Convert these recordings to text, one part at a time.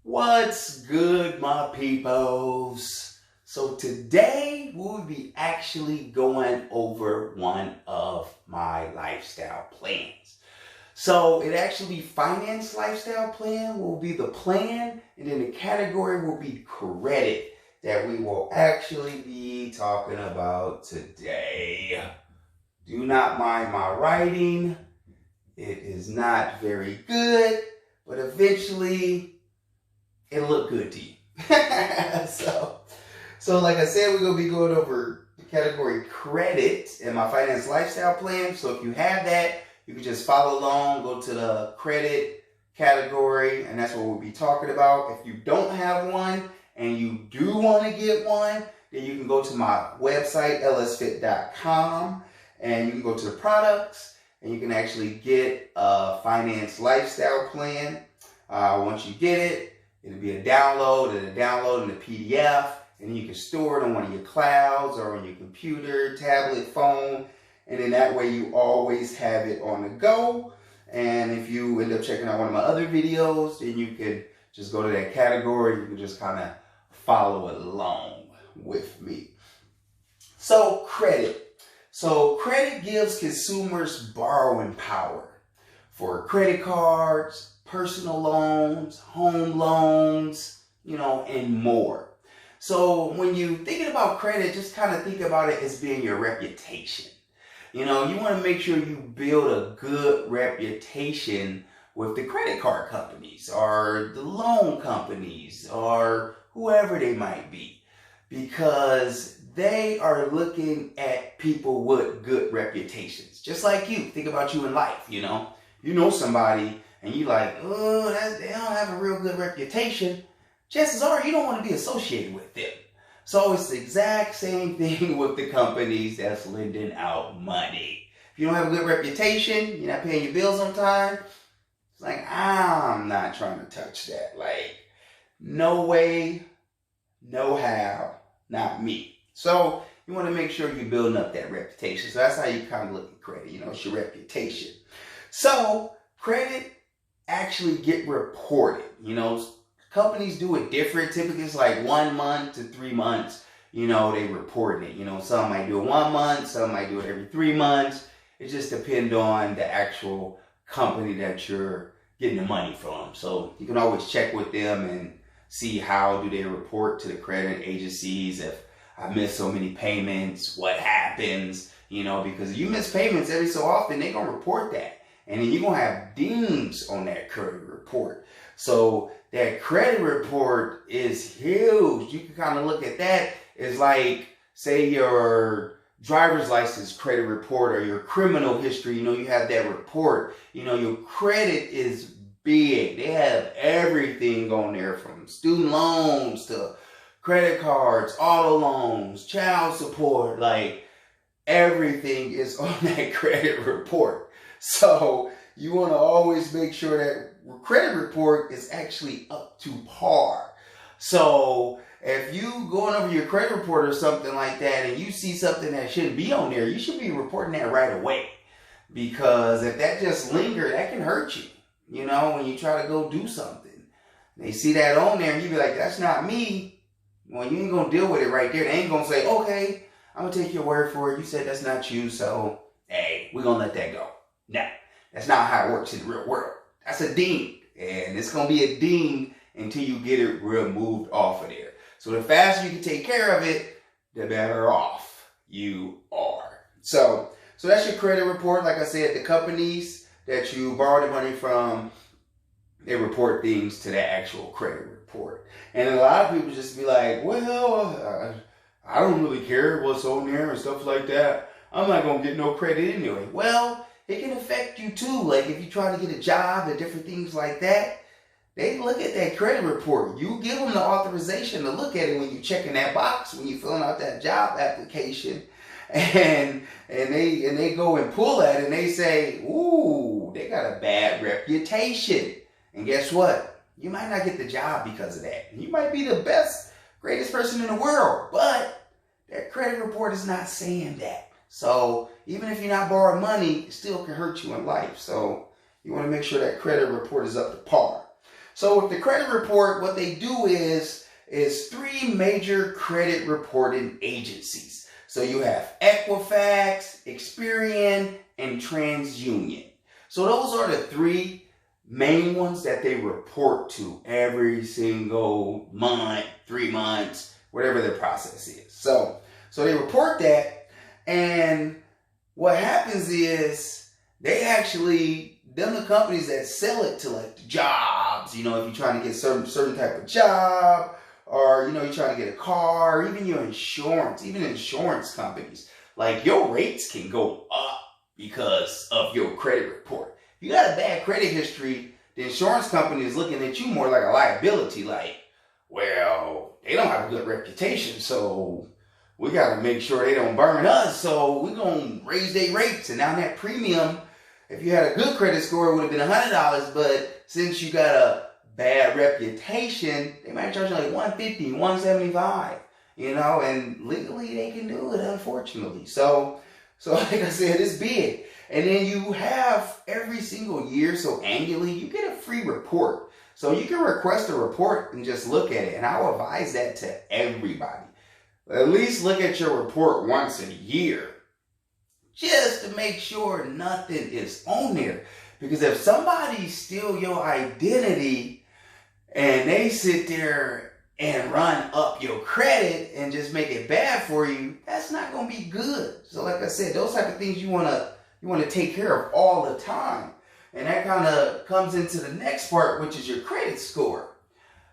What's good, my peoples? So today we'll be actually going over one of my lifestyle plans. So it actually finance lifestyle plan will be the plan, and then the category will be credit that we will actually be talking about today. Do not mind my writing. It is not very good, but eventually it'll look good to you. so like I said, we're going to be going over the category credit in my finance lifestyle plan. So if you have that, you can just follow along, go to the credit category, and that's what we'll be talking about. If you don't have one and you do want to get one, then you can go to my website, lsfit.com, and you can go to the products, and you can actually get a finance lifestyle plan. Once you get it, it'll be a download in the PDF, and you can store it on one of your clouds or on your computer, tablet, phone, and then that way you always have it on the go. And if you end up checking out one of my other videos, then you can just go to that category. You can just kind of follow along with me. So credit. So credit gives consumers borrowing power for credit cards, personal loans, home loans, and more. So when you're thinking about credit, just kind of think about it as being your reputation. You want to make sure you build a good reputation with the credit card companies or the loan companies or whoever they might be, because they are looking at people with good reputations. Just like you. Think about you in life, You know somebody and you like, oh, they don't have a real good reputation. Chances are you don't want to be associated with them. So it's the exact same thing with the companies that's lending out money. If you don't have a good reputation, you're not paying your bills on time, it's like, I'm not trying to touch that. Like, no way, no how, not me. So you want to make sure you're building up that reputation. So that's how you kind of look at credit. It's your reputation. So credit actually get reported. Companies do it different. Typically it's like 1 month to 3 months, they report it. Some might do it 1 month, some might do it every 3 months. It just depends on the actual company that you're getting the money from. So you can always check with them and see how do they report to the credit agencies. If I miss so many payments, what happens, because if you miss payments every so often, they're going to report that. And then you're going to have dings on that credit report. So that credit report is huge. You can kind of look at that as like, say your driver's license credit report or your criminal history, you have that report. Your credit is big. They have everything on there from student loans to credit cards, auto loans, child support, like everything is on that credit report. So you want to always make sure that credit report is actually up to par. So if you going over your credit report or something like that and you see something that shouldn't be on there, you should be reporting that right away. Because if that just lingers, that can hurt you, when you try to go do something. They see that on there and you be like, that's not me. Well, you ain't going to deal with it right there. They ain't going to say, okay, I'm going to take your word for it. You said that's not you, so hey, we're going to let that go. No, that's not how it works in the real world. That's a ding. And it's going to be a ding until you get it removed off of there. So the faster you can take care of it, the better off you are. So that's your credit report. Like I said, the companies that you borrow the money from, they report things to that actual credit report. And a lot of people just be like, well, I don't really care what's on there and stuff like that. I'm not going to get no credit anyway. Well, it can affect you too. Like if you try to get a job and different things like that, they look at that credit report. You give them the authorization to look at it when you're checking that box, when you're filling out that job application. And they go and pull that and they say, ooh, they got a bad reputation. And guess what? You might not get the job because of that. You might be the best, greatest person in the world, but that credit report is not saying that. So even if you're not borrowing money, it still can hurt you in life. So you want to make sure that credit report is up to par. So with the credit report, what they do is three major credit reporting agencies. So you have Equifax, Experian, and TransUnion. So those are the three main ones that they report to every single month, 3 months, whatever their process is. So they report that, and what happens is they actually, them the companies that sell it to like the jobs, if you're trying to get certain type of job, or you're trying to get a car, or even your insurance, even insurance companies, like your rates can go up because of your credit report. If you got a bad credit history, the insurance company is looking at you more like a liability, like, well, they don't have a good reputation, so we got to make sure they don't burn us, so we're going to raise their rates. And now that premium, if you had a good credit score, it would have been $100, but since you got a bad reputation, they might charge you like $150, $175, and legally they can do it, unfortunately. So like I said, it's big. And then you have every single year, so annually, you get a free report. So you can request a report and just look at it. And I will advise that to everybody. At least look at your report once a year, just to make sure nothing is on there. Because if somebody steals your identity and they sit there and run up your credit and just make it bad for you, that's not going to be good. So like I said, those type of things you want to take care of all the time. And that kind of comes into the next part, which is your credit score.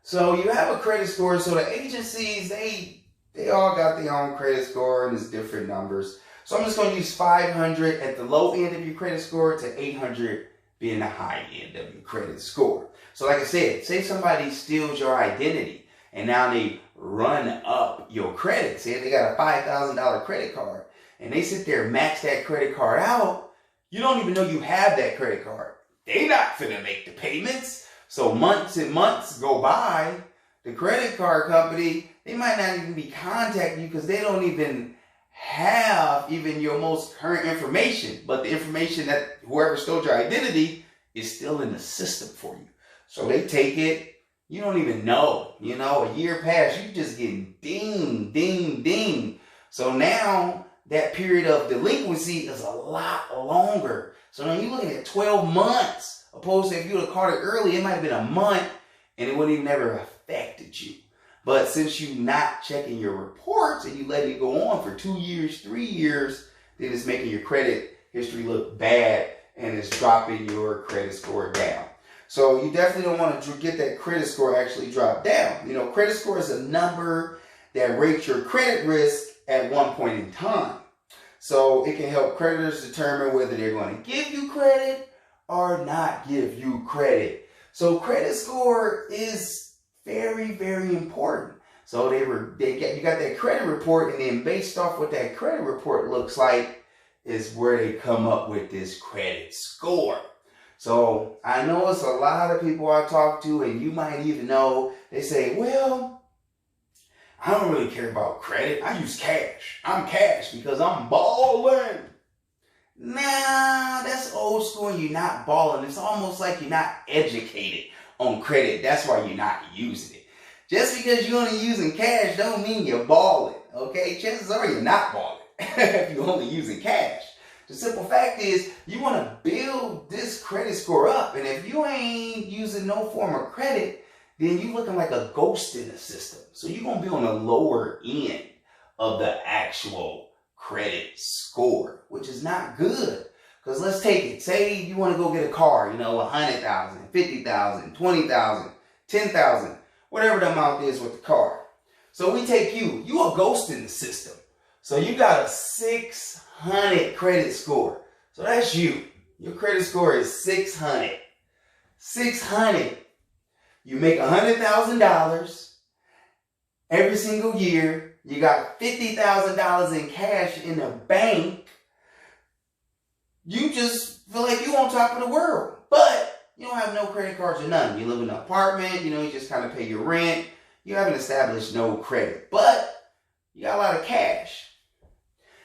So you have a credit score. So the agencies, they all got their own credit score and it's different numbers. So I'm just going to use 500 at the low end of your credit score to 800 being the high end of your credit score. So like I said, say somebody steals your identity and now they run up your credit. Say they got a $5,000 credit card and they sit there and max that credit card out. You don't even know you have that credit card. They not finna make the payments. So months and months go by. The credit card company, they might not even be contacting you because they don't even have even your most current information. But the information that whoever stole your identity is still in the system for you. So they take it. You don't even know. A year passed, you just getting ding, ding, ding. So now that period of delinquency is a lot longer. So now you're looking at 12 months, opposed to if you would have caught it early, it might have been a month and it wouldn't even never affected you. But since you're not checking your reports and you let it go on for 2 years, 3 years, then it's making your credit history look bad and it's dropping your credit score down. So you definitely don't want to get that credit score actually drop down. Credit score is a number that rates your credit risk at one point in time. So it can help creditors determine whether they're going to give you credit or not give you credit. So credit score is very, very important. So you got that credit report, and then based off what that credit report looks like is where they come up with this credit score. So I know it's a lot of people I talk to, and you might even know, they say, well, I don't really care about credit. I use cash. I'm cash because I'm balling. Nah, that's old school and you're not balling. It's almost like you're not educated on credit. That's why you're not using it. Just because you're only using cash don't mean you're balling. Okay? Chances are you're not balling if you're only using cash. The simple fact is you want to build this credit score up. And if you ain't using no form of credit, then you're looking like a ghost in the system. So you're going to be on the lower end of the actual credit score, which is not good. Because let's take it. Say you want to go get a car, $100,000, $50,000, $20,000, $10,000, whatever the amount is with the car. So we take you a ghost in the system. So you got a 600 credit score. So that's you. Your credit score is 600. 600. You make $100,000 every single year. You got $50,000 in cash in the bank. You just feel like you on top of the world. But you don't have no credit cards or nothing. You live in an apartment. You just kind of pay your rent. You haven't established no credit. But you got a lot of cash.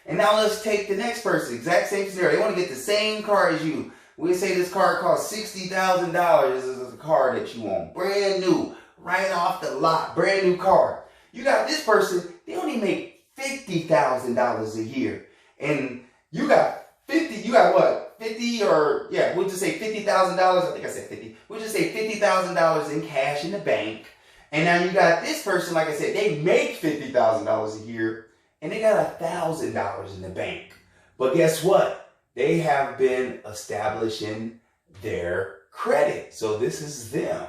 And now let's take the next person. Exact same scenario. They want to get the same car as you. We say this car costs $60,000. This is a car that you want, brand new, right off the lot, brand new car. You got this person, they only make $50,000 a year. And you got what? 50 or, yeah, we'll just say $50,000. I think I said 50. We'll just say $50,000 in cash in the bank. And now you got this person, like I said, they make $50,000 a year and they got $1,000 in the bank. But guess what? They have been establishing their credit. So this is them.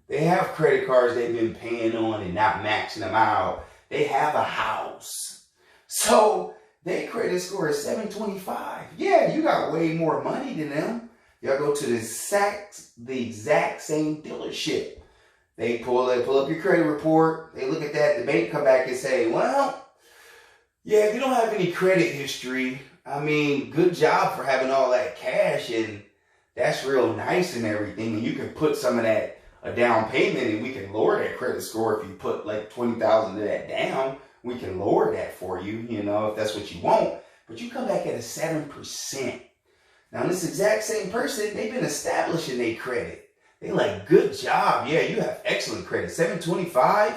They have credit cards they've been paying on and not maxing them out. They have a house. So their credit score is 725. Yeah, you got way more money than them. Y'all go to the exact same dealership. They pull up your credit report. They look at that. The bank come back and say, well, yeah, if you don't have any credit history, I mean, good job for having all that cash, and that's real nice and everything. And you can put some of that a down payment, and we can lower that credit score. If you put like $20,000 of that down, we can lower that for you, you know, if that's what you want. But you come back at a 7%. Now, this exact same person, they've been establishing their credit. They like, good job. Yeah, you have excellent credit. 725,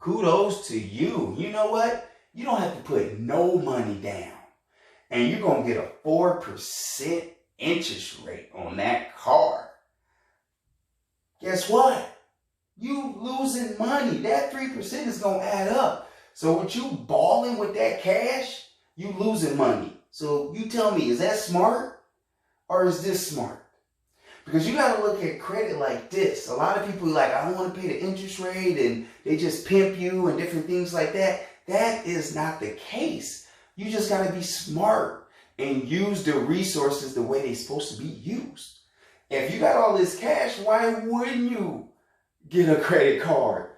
kudos to you. You know what? You don't have to put no money down. And you're going to get a 4% interest rate on that car. Guess what? You losing money. That 3% is going to add up. So with you balling with that cash, you losing money. So you tell me, is that smart or is this smart? Because you got to look at credit like this. A lot of people are like, I don't want to pay the interest rate, and they just pimp you and different things like that. That is not the case. You just got to be smart and use the resources the way they're supposed to be used. If you got all this cash, why wouldn't you get a credit card?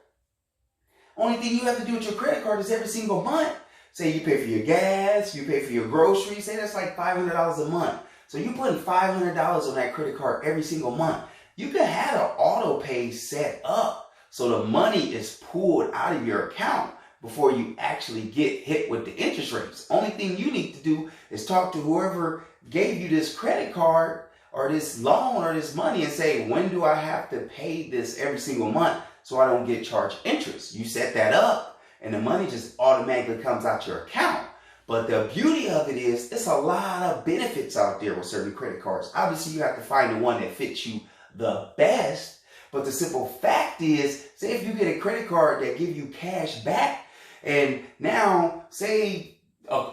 Only thing you have to do with your credit card is every single month. Say you pay for your gas, you pay for your groceries. Say that's like $500 a month. So you're putting $500 on that credit card every single month. You can have an auto pay set up so the money is pulled out of your account before you actually get hit with the interest rates. Only thing you need to do is talk to whoever gave you this credit card or this loan or this money and say, when do I have to pay this every single month so I don't get charged interest? You set that up and the money just automatically comes out your account. But the beauty of it is, it's a lot of benefits out there with certain credit cards. Obviously, you have to find the one that fits you the best. But the simple fact is, say if you get a credit card that gives you cash back, and now say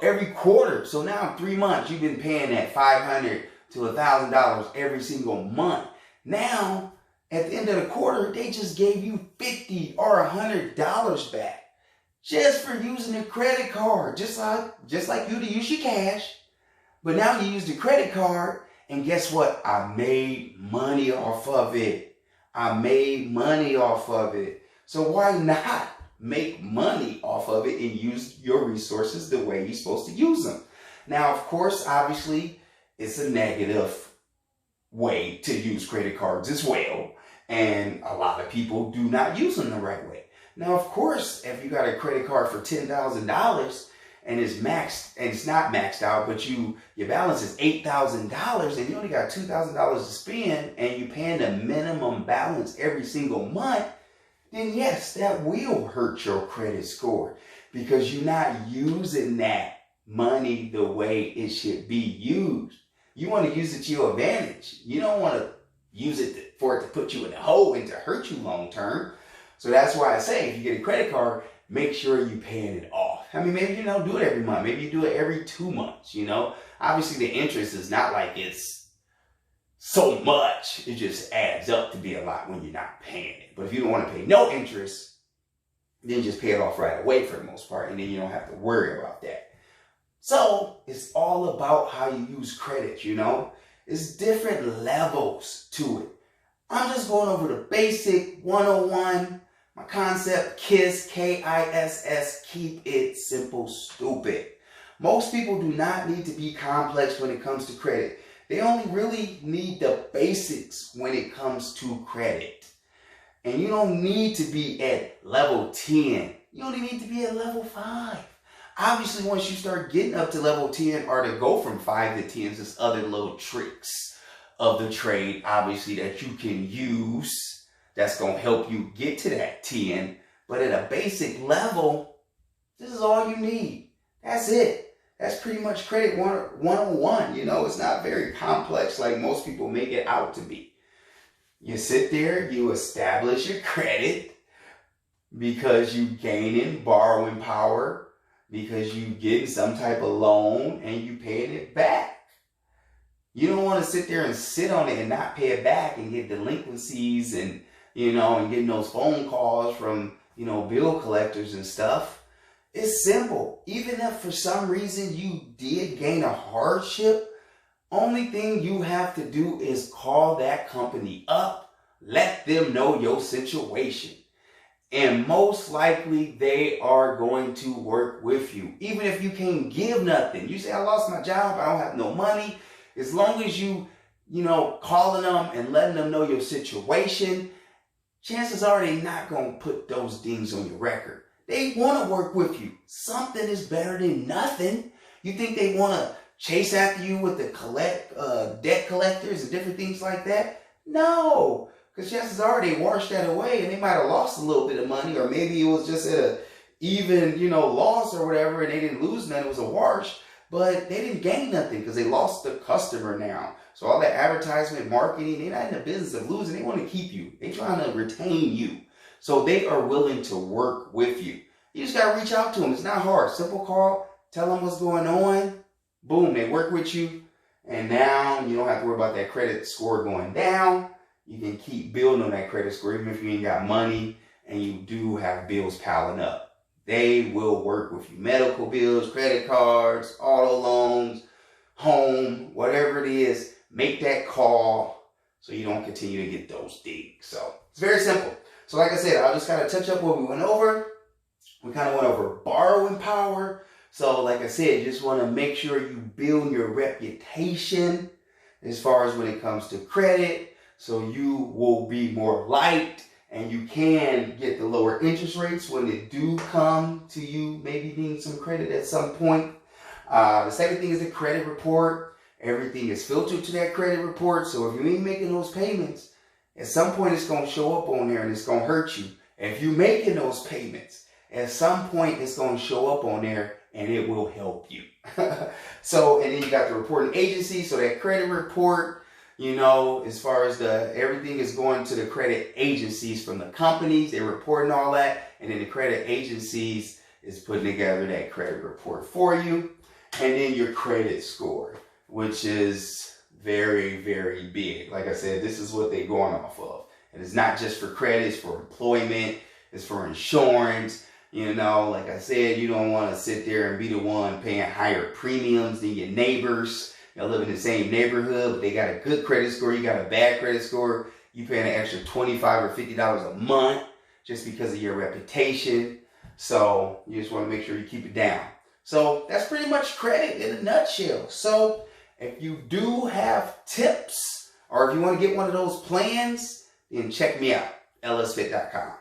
every quarter, so now 3 months, you've been paying that $500 to $1,000 every single month. Now, at the end of the quarter, they just gave you $50 or $100 back. Just for using a credit card, just like you to use your cash. But now you use the credit card, and guess what? I made money off of it. I made money off of it. So why not make money off of it and use your resources the way you're supposed to use them? Now, of course, obviously, it's a negative way to use credit cards as well. And a lot of people do not use them the right way. Now, of course, if you got a credit card for $10,000 and it's maxed, and it's not maxed out, but your balance is $8,000 and you only got $2,000 to spend and you're paying the minimum balance every single month, then yes, that will hurt your credit score because you're not using that money the way it should be used. You want to use it to your advantage. You don't want to use it for it to put you in a hole and to hurt you long term. So that's why I say, if you get a credit card, make sure you're paying it off. I mean, maybe you don't do it every month. Maybe you do it every 2 months, you know. Obviously, the interest is not like it's so much. It just adds up to be a lot when you're not paying it. But if you don't want to pay no interest, then just pay it off right away for the most part. And then you don't have to worry about that. So it's all about how you use credit, you know. It's different levels to it. I'm just going over the basic 101. My concept, KISS, K-I-S-S, keep it simple, stupid. Most people do not need to be complex when it comes to credit. They only really need the basics when it comes to credit. And you don't need to be at level 10. You only need to be at level 5. Obviously, once you start getting up to level 10 or to go from 5 to 10, there's other little tricks of the trade, obviously, that you can use that's going to help you get to that 10. But at a basic level, this is all you need. That's it. That's pretty much credit 101. You know, it's not very complex like most people make it out to be. You sit there, you establish your credit because you gaining borrowing power, because you getting some type of loan and you paying it back. You don't want to sit there and sit on it and not pay it back and get delinquencies and, you know, and getting those phone calls from, you know, bill collectors and stuff. It's simple. Even if for some reason you did gain a hardship, only thing you have to do is call that company up, let them know your situation. And most likely they are going to work with you. Even if you can't give nothing. You say, I lost my job, I don't have no money. As long as you know, calling them and letting them know your situation, chances are they're not going to put those things on your record. They want to work with you. Something is better than nothing. You think they want to chase after you with the debt collectors and different things like that? No, because chances are they washed that away and they might have lost a little bit of money, or maybe it was just at a even, you know, loss or whatever, and they didn't lose nothing. It was a wash, but they didn't gain nothing because they lost the customer now. So all that advertisement, marketing, they're not in the business of losing. They want to keep you. They're trying to retain you. So they are willing to work with you. You just got to reach out to them. It's not hard. Simple call. Tell them what's going on. Boom. They work with you. And now you don't have to worry about that credit score going down. You can keep building on that credit score even if you ain't got money and you do have bills piling up. They will work with you. Medical bills, credit cards, auto loans, home, whatever it is. Make that call so you don't continue to get those dings. So it's very simple. So like I said, I'll just kind of touch up what we went over. We kind of went over borrowing power. So like I said, you just want to make sure you build your reputation as far as when it comes to credit. So you will be more liked and you can get the lower interest rates when it do come to you maybe needing some credit at some point. The second thing is the credit report. Everything is filtered to that credit report. So if you ain't making those payments, at some point it's going to show up on there and it's going to hurt you. And if you're making those payments, at some point it's going to show up on there and it will help you. So, and then you got the reporting agency. So that credit report, you know, as far as everything is going to the credit agencies from the companies, they're reporting all that. And then the credit agencies is putting together that credit report for you. And then your credit score, which is very, very big. Like I said, this is what they're going off of. And it's not just for credit, it's for employment, it's for insurance. You know, like I said, you don't want to sit there and be the one paying higher premiums than your neighbors. You live in the same neighborhood, but they got a good credit score, you got a bad credit score, you paying an extra $25 or $50 a month just because of your reputation. So you just want to make sure you keep it down. So that's pretty much credit in a nutshell. So if you do have tips or if you want to get one of those plans, then check me out, lsfit.com.